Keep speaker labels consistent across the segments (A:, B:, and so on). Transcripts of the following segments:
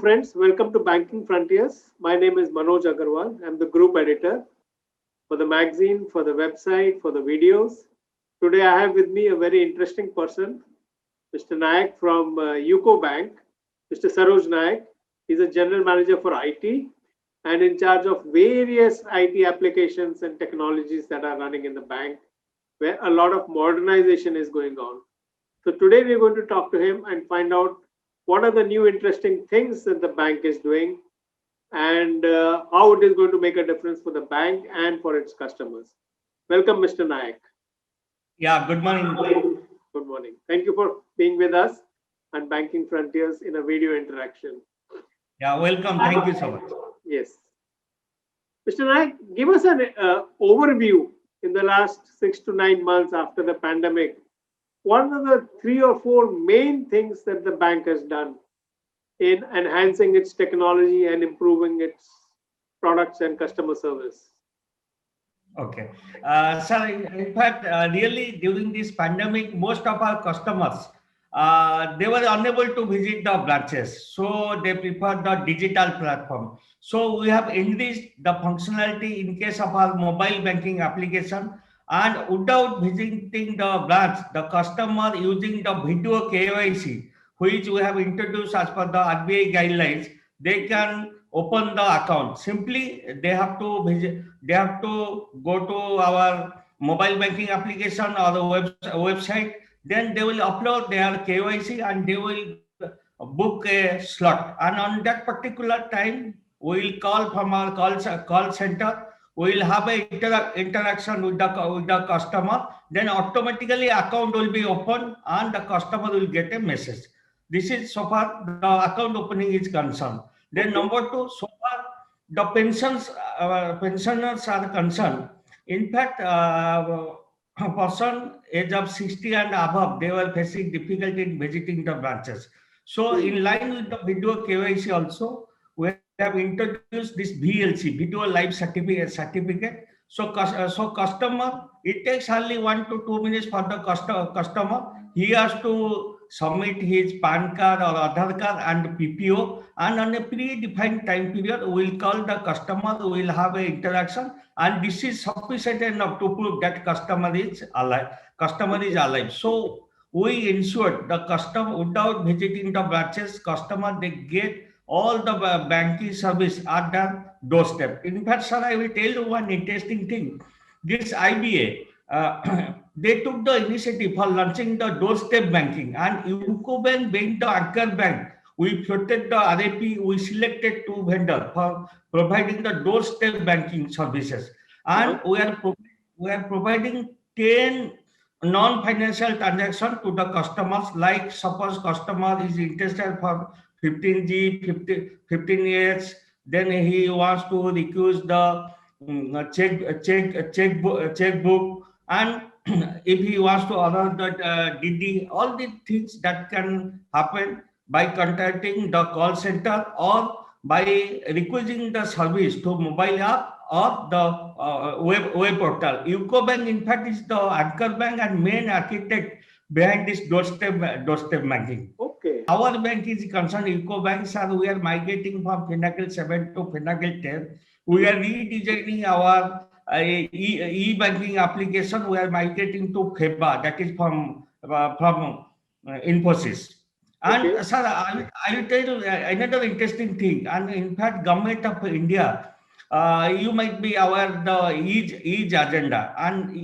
A: friends, welcome to Banking Frontiers. My name is Manoj Agarwal. I'm the group editor for the magazine, for the website, for the videos. Today I have with me a very interesting person, Mr. Nayak from UCO Bank, Mr. Saroj Nayak. He's a general manager for IT and in charge of various IT applications and technologies that are running in the bank, where a lot of modernization is going on. So today we're going to talk to him and find out what are the new interesting things that the bank is doing and how it is going to make a difference for the bank and for its customers. Welcome, Mr. Nayak.
B: Yeah, good morning.
A: Good morning. Thank you for being with us on Banking Frontiers in a video interaction.
B: Yeah, welcome. Thank you so much.
A: Yes. Mr. Nayak, give us an overview in the last 6 to 9 months after the pandemic. What are the 3 or 4 main things that the bank has done in enhancing its technology and improving its products and customer service?
B: Okay. Sir, in fact, really during this pandemic, most of our customers, they were unable to visit the branches. So they prefer the digital platform. So we have enriched the functionality in case of our mobile banking application. And without visiting the branch, the customer using the video KYC, which we have introduced as per the RBI guidelines, they can open the account. Simply, they have to visit. They have to go to our mobile banking application or the website. Then they will upload their KYC and they will book a slot. And on that particular time, we will call from our call center. We will have a interaction with the customer. Then automatically account will be open and the customer will get a message. This is so far the account opening is concerned. Then number 2, so far the pensioners are concerned. In fact, a person age of 60 and above, they were facing difficulty in visiting the branches. So in line with the video KYC also, we have introduced this VLC, Video Live Certificate. So customer, it takes only 1 to 2 minutes for the customer. He has to submit his PAN card or Aadhaar card and PPO, and on a predefined time period, we will call the customer, we will have an interaction, and this is sufficient enough to prove that customer is alive. So we ensured the customer, without visiting the branches, customer, they get all the banking service at their doorstep. In fact, sir, I will tell you one interesting thing. This IBA, they took the initiative for launching the doorstep banking, and UCO Bank being the anchor bank, we floated the RAP, we selected 2 vendors for providing the doorstep banking services. And we are providing 10 non-financial transactions to the customers, like suppose customer is interested for 15G, 15 years, then he wants to request the checkbook, and if he wants to order the DD, all the things that can happen by contacting the call center or by requesting the service to mobile app or the web portal. UCO Bank, in fact, is the anchor bank and main architect behind this doorstep banking.
A: Okay.
B: Our bank is concerned, UCO Bank, sir, we are migrating from Finacle 7 to Finacle 10. We are redesigning our e-banking application. We are migrating to FEBA, that is from Infosys. And
A: Okay.
B: sir, I will tell you another interesting thing. And in fact, Government of India, you might be aware the EASE agenda. And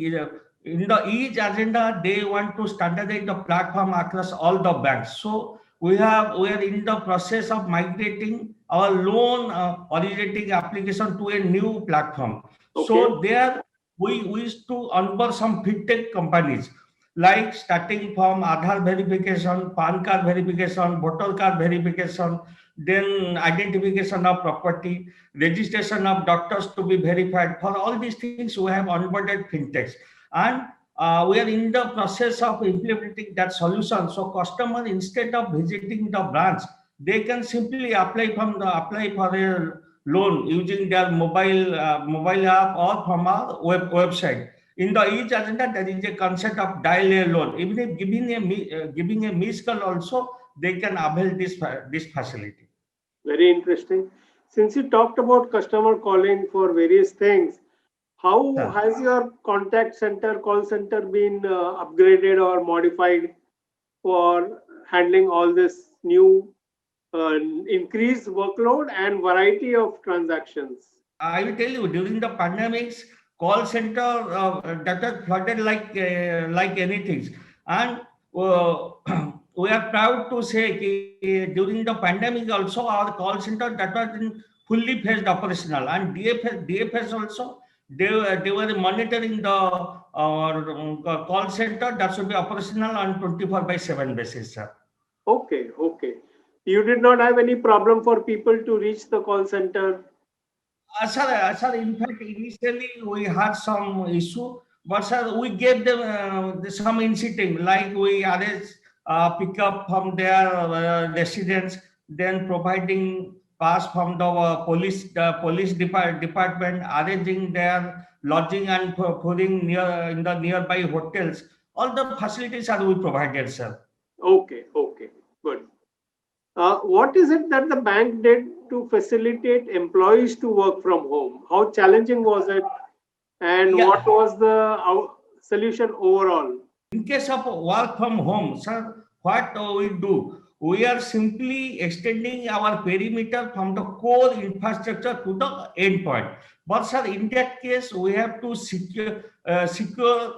B: in the EASE agenda, they want to standardize the platform across all the banks. So we are in the process of migrating our loan originating application to a new platform.
A: Okay.
B: So there we wish to onboard some fintech companies, like starting from Aadhaar verification, PAN card verification, voter card verification, then identification of property, registration of doctors to be verified. For all these things, we have onboarded fintechs, and we are in the process of implementing that solution. So customer, instead of visiting the branch, they can simply apply for a loan using their mobile app or from our website. In the EASE agenda, there is a concept of dial a loan. Even if giving a missed call also, they can avail this facility.
A: Very interesting. Since you talked about customer calling for various things, how
B: Sir.
A: has your contact center, call center been upgraded or modified for handling all this new increased workload and variety of transactions?
B: I will tell you, during the pandemics, call center that was flooded like anything, and uh, we are proud to say during the pandemic also our call center that was in fully phased operational, and DFS also they were monitoring the call center that should be operational on 24/7 basis, sir.
A: Okay, okay. You did not have any problem for people to reach the call center.
B: Sir, in fact, initially we had some issue, but sir, we gave them some incentive, like we arrange pick up from their residence, then providing pass from the police department, arranging their lodging and putting near in the nearby hotels. All the facilities are we provided, sir.
A: Okay, okay, good. What is it that the bank did to facilitate employees to work from home? How challenging was it, and what
B: Yeah.
A: was the solution overall?
B: In case of work from home, sir, what we do? We are simply extending our perimeter from the core infrastructure to the endpoint. But sir, in that case, we have to secure,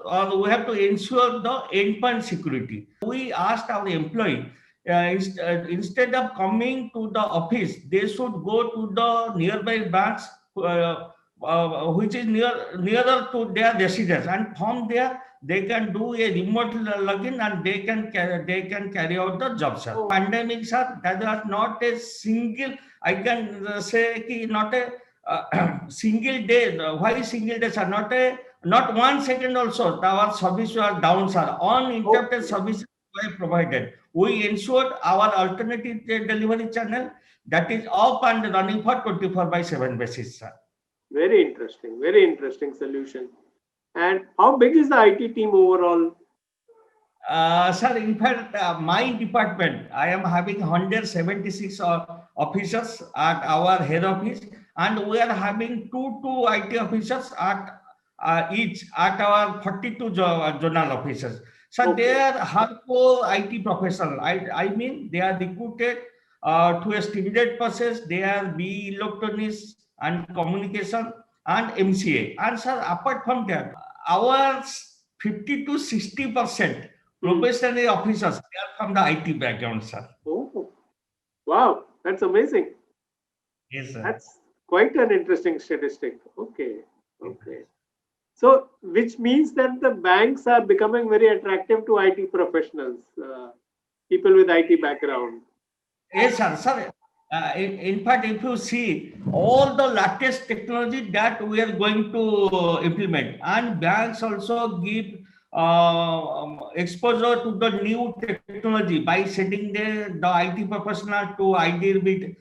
B: or we have to ensure the endpoint security. We asked our employee instead of coming to the office, they should go to the nearby banks, which is nearer to their residence, and from there they can do a remote login and they can carry out the job, sir.
A: Oh,
B: Pandemic, sir, that was not a single, I can say not a single day. Why single day, sir? Not 1 second also our service was down, sir. Uninterrupted
A: okay.
B: services were provided. We ensured our alternative delivery channel that is up and running for 24/7 basis, sir.
A: Very interesting solution. And how big is the IT team overall?
B: Sir, in fact, my department, I am having 176 officers at our head office, and we are having two IT officers at each at our 42 zonal officers. So they
A: Okay,
B: are hardcore IT professional. I mean, they are recruited to a stringent process. They are B electronics and communication and MCA. And sir, apart from that, our 50 to 60%
A: hmm.
B: professional officers, they are from the IT background, sir.
A: Oh, wow, that's amazing.
B: Yes, sir.
A: That's quite an interesting statistic. Okay, okay. So, which means that the banks are becoming very attractive to IT professionals, people with IT background.
B: Yes, sir. Sir, in fact, if you see all the latest technology that we are going to implement, and banks also give exposure to the new technology by sending the IT professional to IDRBT,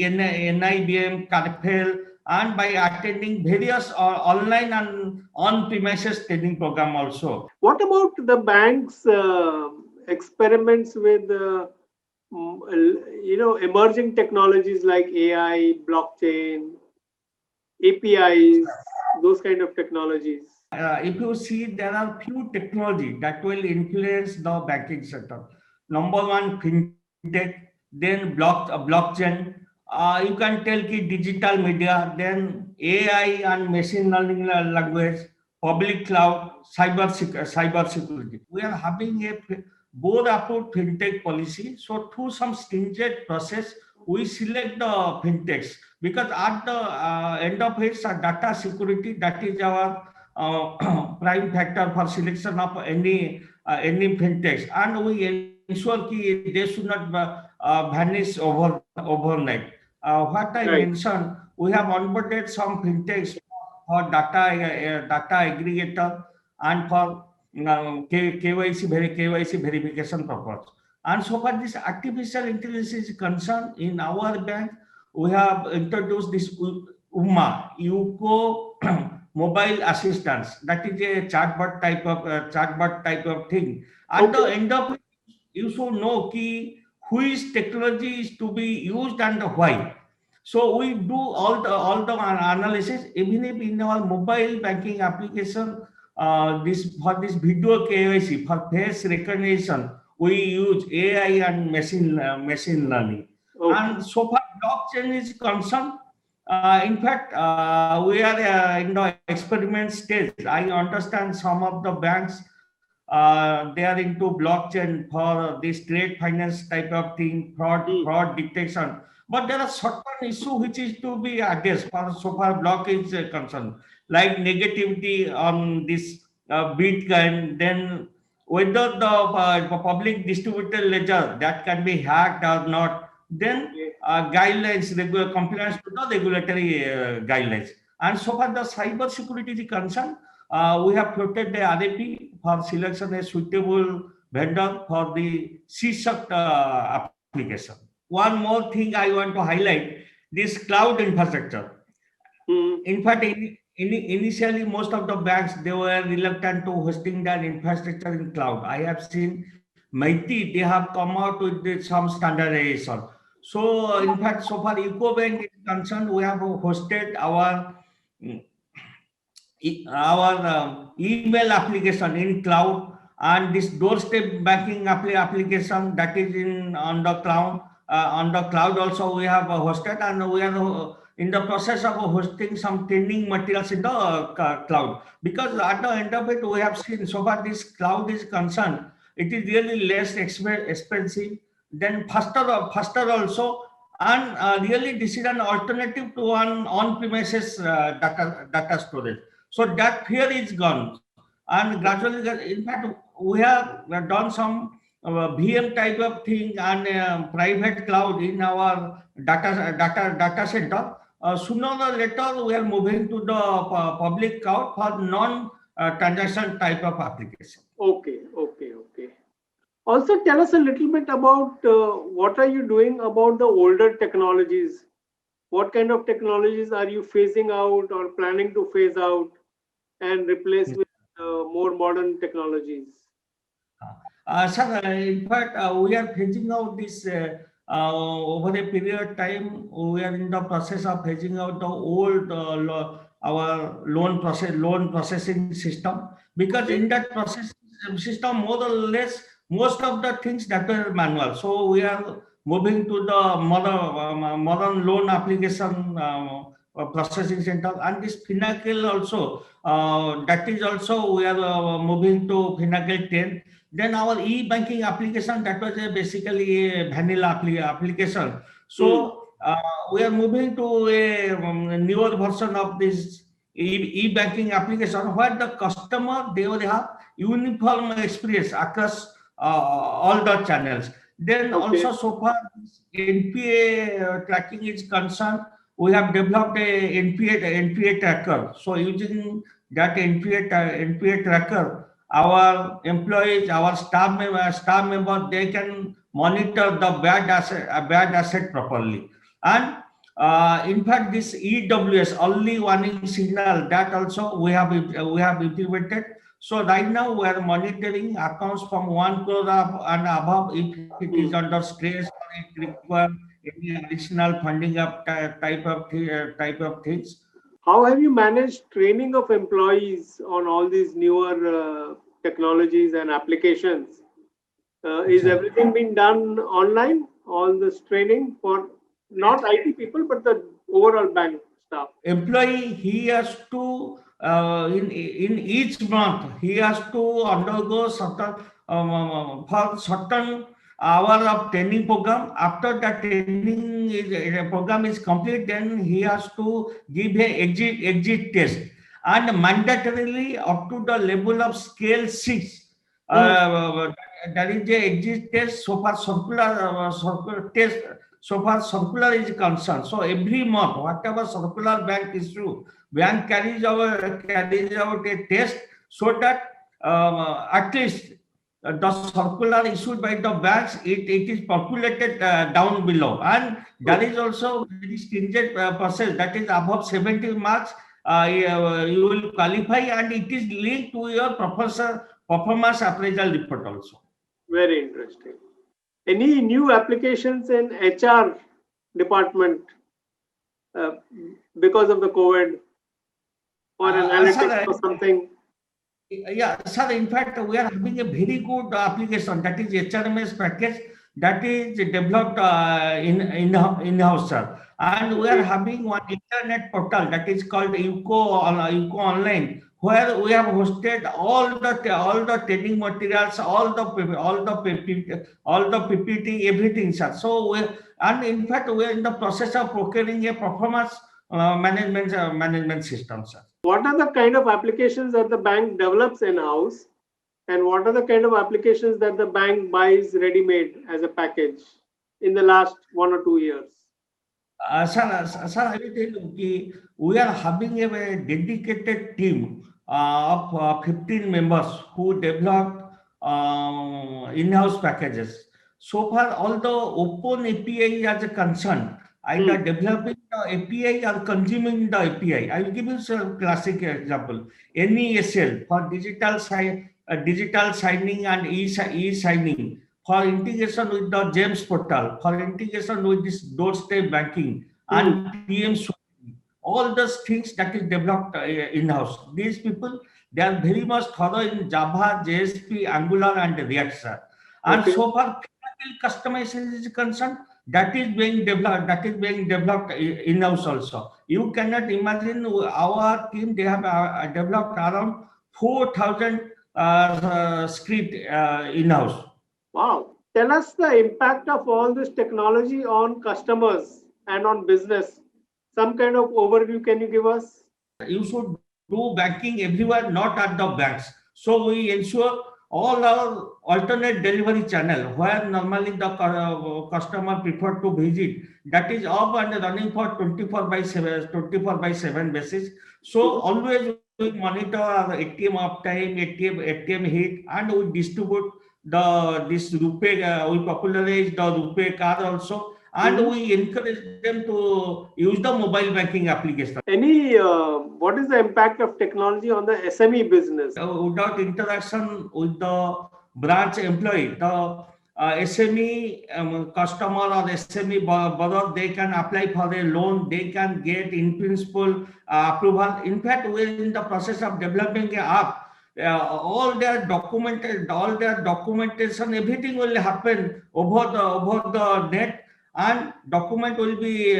B: NIBM, Carpel, and by attending various online and on-premises training program also.
A: What about the bank's experiments with, emerging technologies like AI, blockchain, APIs, those kind of technologies?
B: If you see, there are few technology that will influence the banking sector. Number one, fintech, then blockchain. You can tell ki digital media, then AI and machine learning language, public cloud, cyber security. We are having a board approved fintech policy. So through some stringent process, we select the fintechs because at the end of it, data security, that is our prime factor for selection of any fintechs, and we ensure ki they should not vanish overnight. What I
A: Right,
B: mentioned, we have onboarded some fintechs for data aggregator and for KYC verification purpose. And so far, this artificial intelligence is concerned in our bank, we have introduced this UMA, UCO mobile assistance. That is a chatbot type of thing. At the
A: okay,
B: end of it, you should know ki which technology is to be used and why. So we do all the analysis, even if in our mobile banking application, this for this video KYC for face recognition, we use AI and machine learning.
A: Okay.
B: And so far blockchain is concerned, in fact, we are in the experiment stage. I understand some of the banks, they are into blockchain for this trade finance type of thing, fraud detection. But there are certain issue which is to be addressed for so far block is concerned, like negativity on this Bitcoin, then whether the public distributed ledger that can be hacked or not, then guidelines, regular compliance to the regulatory guidelines. And so far the cyber security is concerned, we have floated the RFP for selection a suitable vendor for the CSOC application. One more thing I want to highlight, this cloud infrastructure. In fact, initially most of the banks, they were reluctant to hosting their infrastructure in cloud. I have seen Mighty, they have come out with some standardization. So in fact, so far EcoBank is concerned, we have hosted our email application in cloud, and this doorstep banking application that is on the cloud. On the cloud also we have hosted, and we are in the process of hosting some training materials in the cloud, because at the end of it we have seen so far this cloud is concerned, it is really less expensive, then faster also, and really this is an alternative to an on-premises data storage. So that fear is gone, and gradually, in fact, we have done some VM type of thing and private cloud in our data center. Sooner or later, we are moving to the public cloud for non-transaction type of application.
A: Okay. Also, tell us a little bit about what are you doing about the older technologies? What kind of technologies are you phasing out or planning to phase out and replace with more modern technologies?
B: Sir, in fact, we are phasing out this over a period of time. We are in the process of phasing out the old our loan processing system, because in that processing system, more or less, most of the things that were manual. So we are moving to the modern loan application processing center, and this Finacle also, that is also we are moving to Finacle 10. Then our e-banking application, that was basically a vanilla application. So we are moving to a newer version of this e-banking application, where the customer, they will have uniform experience across all the channels. Then also so far NPA tracking is concerned, we have developed a NPA tracker. So using that NPA tracker, our employees, our staff members, they can monitor the bad asset properly. And in fact, this EWS, early warning signal, that also we have implemented. So right now we are monitoring accounts from 1 crore and above if it is under stress or it requires any additional funding of type of things.
A: How have you managed training of employees on all these newer technologies and applications? Is everything being done online? All this training for not IT people, but the overall bank staff?
B: Employee, he has to in each month he has to undergo certain for certain hour of training program. After that training program is complete, then he has to give a exit test, and mandatorily up to the level of scale 6. That is the exit test. So far circular test. So far circular is concerned. So every month, whatever circular bank issue, bank carries out a test, so that at least the circular issued by the banks, it is populated down below, and there is also very stringent process, that is above 70 marks you will qualify, and it is linked to your performance appraisal report also.
A: Very interesting. Any new applications in HR department because of the COVID or analytics
B: Sir,
A: or something?
B: yeah, sir. In fact, we are having a very good application, that is HRMS package, that is developed in-house, sir. And we are having one internet portal that is called UCO Online, where we have hosted all the training materials, all the PPT, everything, sir. So and in fact we are in the process of procuring a performance management system, sir.
A: What are the kind of applications that the bank develops in-house, and what are the kind of applications that the bank buys ready-made as a package in the last 1 or 2 years?
B: Sir, I will tell you, we are having a very dedicated team of 15 members who developed in-house packages. So far, all the open API as a concern, either developing the API or consuming the API. I will give you a classic example. NESL for digital signing and e-signing, for integration with the GEMS portal, for integration with this doorstep banking and PM, all those things that is developed in-house. These people, they are very much thorough in Java, JSP, Angular, and React, sir. And so far, customization is concerned, that is being developed in-house also. You cannot imagine our team, they have developed around 4,000 script in-house.
A: Wow. Tell us the impact of all this technology on customers and on business. Some kind of overview can you give us?
B: You should do banking everywhere, not at the banks. So we ensure all our alternate delivery channel where normally the customer prefer to visit, that is up and running for 24/7 basis. So always we monitor our ATM uptime, ATM hit, and we distribute this RuPay. We popularize the RuPay card also. And we encourage them to use the mobile banking application.
A: What is the impact of technology on the SME business?
B: Without interaction with the branch employee, the SME customer or SME borrower, they can apply for a loan, they can get in principle approval. In fact, we're in the process of developing an app. All their documentation, everything will happen over the net. And document will be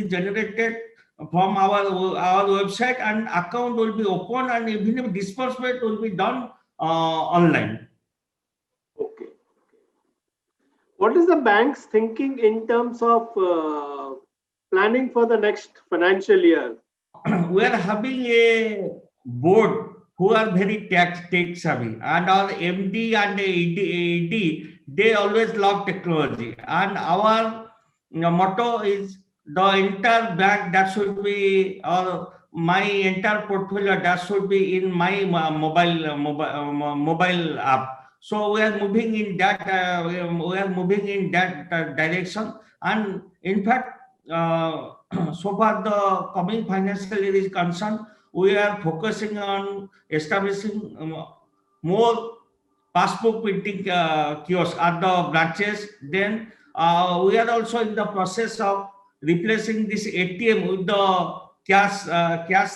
B: generated from our website, and account will be open, and even disbursement will be done online.
A: Okay. What is the bank's thinking in terms of planning for the next financial year?
B: We are having a board who are very tech savvy, and our MD and ED, they always love technology. And our motto is the entire bank that should be, or my entire portfolio that should be in my mobile app. So we are moving in that direction. And in fact, so far the coming financial year is concerned, we are focusing on establishing more passbook printing kiosks at the branches. Then we are also in the process of replacing this ATM with the cash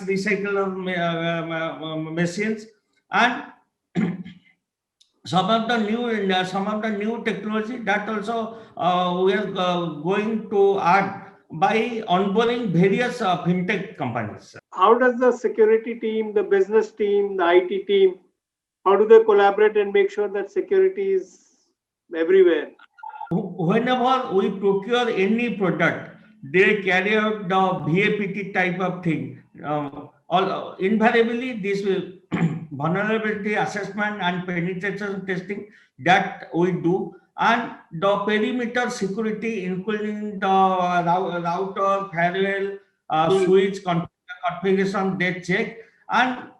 B: recycler machines, and some of the new technology that also we are going to add by onboarding various fintech companies.
A: How does the security team, the business team, the IT team, how do they collaborate and make sure that security is everywhere?
B: Whenever we procure any product, they carry out the VAPT type of thing. Invariably, this will vulnerability assessment and penetration testing that we do, and the perimeter security, including the router, firewall, switch configuration, they check. And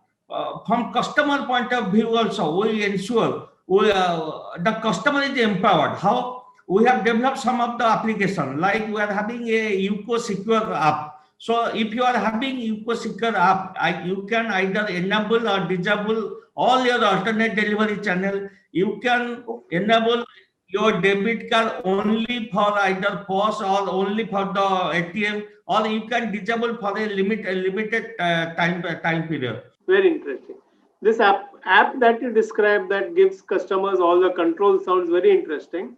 B: from customer point of view also, we ensure the customer is empowered. How? We have developed some of the application, like we are having a UCO Secure app. So if you are having UCO Secure app, you can either enable or disable all your alternate delivery channel. You can enable your debit card only for either POS or only for the ATM, or you can disable for a limited time period.
A: Very interesting. This app that you described that gives customers all the control sounds very interesting.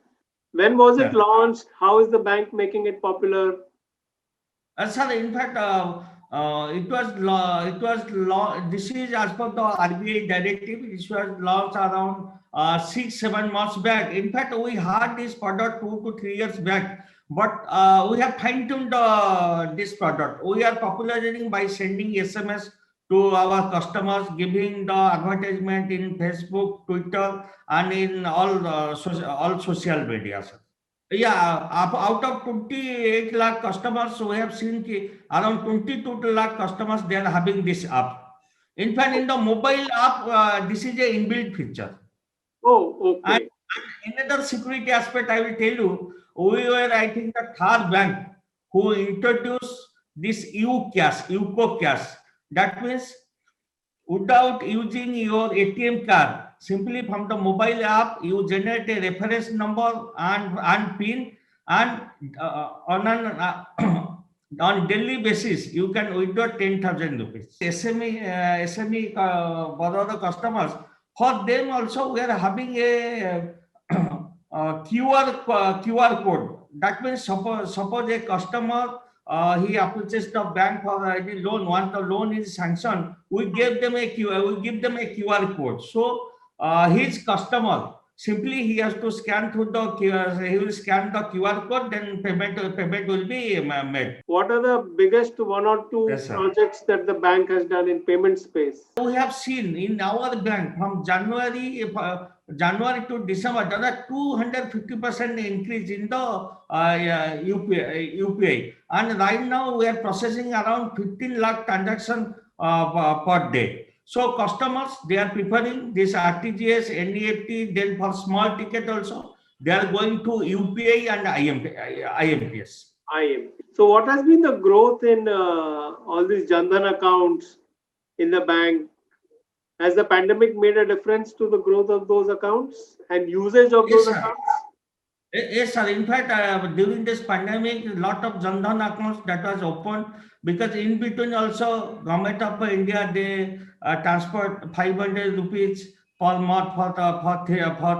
A: When was it
B: Yeah.
A: launched? How is the bank making it popular?
B: Sir, in fact, this is as per the RBI directive. This was launched around 6-7 months back. In fact, we had this product 2 to 3 years back, but we have fine-tuned this product. We are popularizing by sending SMS to our customers, giving the advertisement in Facebook, Twitter, and in all social media. Sir. Yeah, out of 28 lakh customers, we have seen around 22 lakh customers, they are having this app. In fact, in the mobile app, this is a inbuilt feature.
A: Oh,
B: And
A: okay.
B: another security aspect I will tell you, we were, I think, the third bank who introduced this UCO cash. That means without using your ATM card, simply from the mobile app, you generate a reference number and PIN, and on daily basis, you can withdraw 10,000 rupees. SME Baroda customers, for them also, we are having a QR code. That means suppose a customer he approaches the bank for any loan. Once the loan is sanctioned, we give them a QR code. So his customer simply he has to scan through the QR. He will scan the QR code, then payment will be made.
A: What are the biggest one or two
B: Yes, sir.
A: projects that the bank has done in payment space?
B: We have seen in our bank from January to December, there are 250% increase in the UPI. And right now we are processing around 15 lakh transactions per day. So customers, they are preferring this RTGS, NEFT, then for small ticket also, they are going to UPI and IMPS.
A: So what has been the growth in all these Jan Dhan accounts in the bank? Has the pandemic made a difference to the growth of those accounts and usage of
B: Yes,
A: those
B: sir.
A: accounts?
B: Yes, sir. In fact, during this pandemic, a lot of Jan Dhan accounts that was opened, because in between also Government of India, they transferred 500 rupees per month for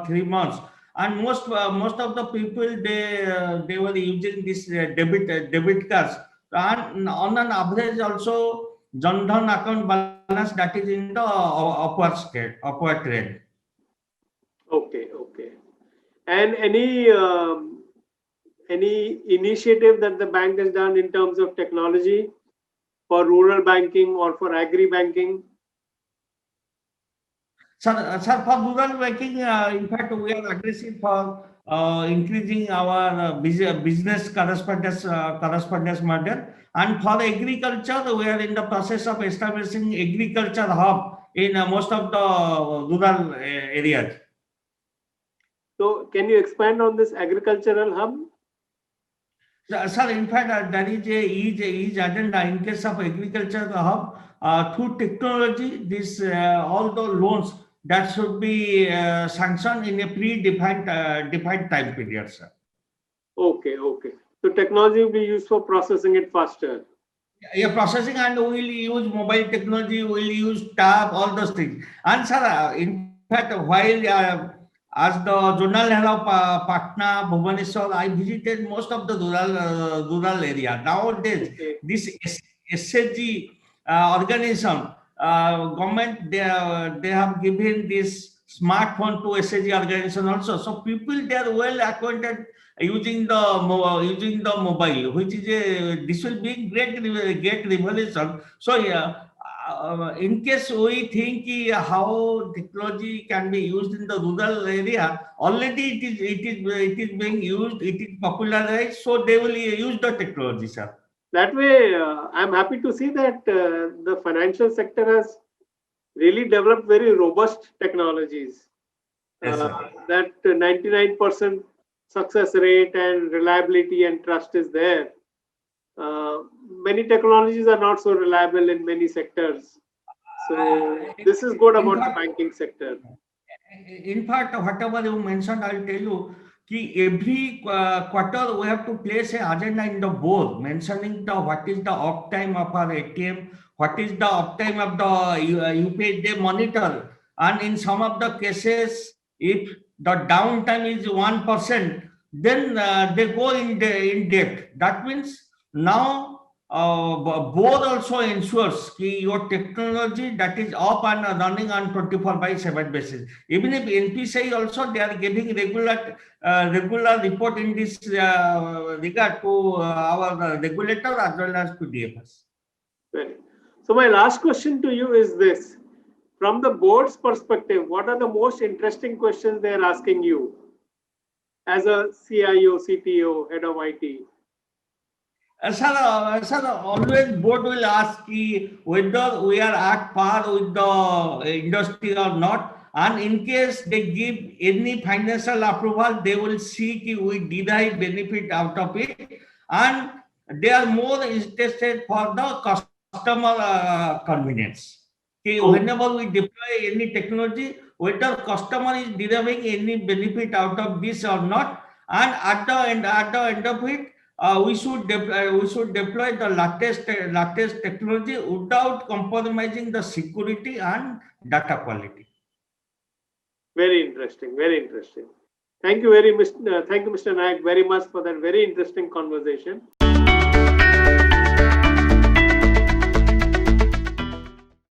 B: 3 months. And most of the people, they were using this debit cards. And on an average also, Jan Dhan account balance that is in the upward trend.
A: Okay. And any initiative that the bank has done in terms of technology for rural banking or for agri banking?
B: Sir, for rural banking, in fact, we are aggressive for increasing our business correspondence model. And for agriculture, we are in the process of establishing agriculture hub in most of the rural areas.
A: So can you expand on this agricultural hub?
B: Sir, in fact, there is a each agenda in case of agriculture hub. Through technology, this all the loans that should be sanctioned in a defined time period, sir.
A: Okay. So technology will be used for processing it faster.
B: Yeah, processing, and we'll use mobile technology, we'll use tab, all those things. And sir, in fact, while as the Zonal Head of Patna, Bhubaneswar, I visited most of the rural area. Nowadays,
A: Okay.
B: this SHG organization, government, they have given this smartphone to SHG organization also. So people, they are well acquainted using the mobile, which is this will be great revolution. So yeah, in case we think how technology can be used in the rural area, already it is being used, it is popularized, so they will use the technology, sir.
A: That way, I'm happy to see that the financial sector has really developed very robust technologies.
B: Yes, sir.
A: That 99% success rate and reliability and trust is there. Many technologies are not so reliable in many sectors. So this is good about the banking sector.
B: In fact, whatever you mentioned, I'll tell you, every quarter we have to place an agenda in the board mentioning what is the uptime of our ATM, what is the uptime of the UPI they monitor, and in some of the cases, if the downtime is 1%, then they go in depth. That means now board also ensures your technology that is up and running on 24/7 basis. Even if NPCI also they are giving regular report in this regard to our regulator as well as to DFS.
A: So my last question to you is this: from the board's perspective, what are the most interesting questions they are asking you as a CIO, CTO, head of IT?
B: Sir, always board will ask whether we are at par with the industry or not. And in case they give any financial approval, they will see we derive benefit out of it. And they are more interested for the customer convenience. Whenever we deploy any technology, whether customer is deriving any benefit out of this or not, and at the end of it, we should deploy the latest technology without compromising the security and data quality.
A: Very interesting. Very interesting. Thank you, Mr. Nayak, very much for that very interesting conversation.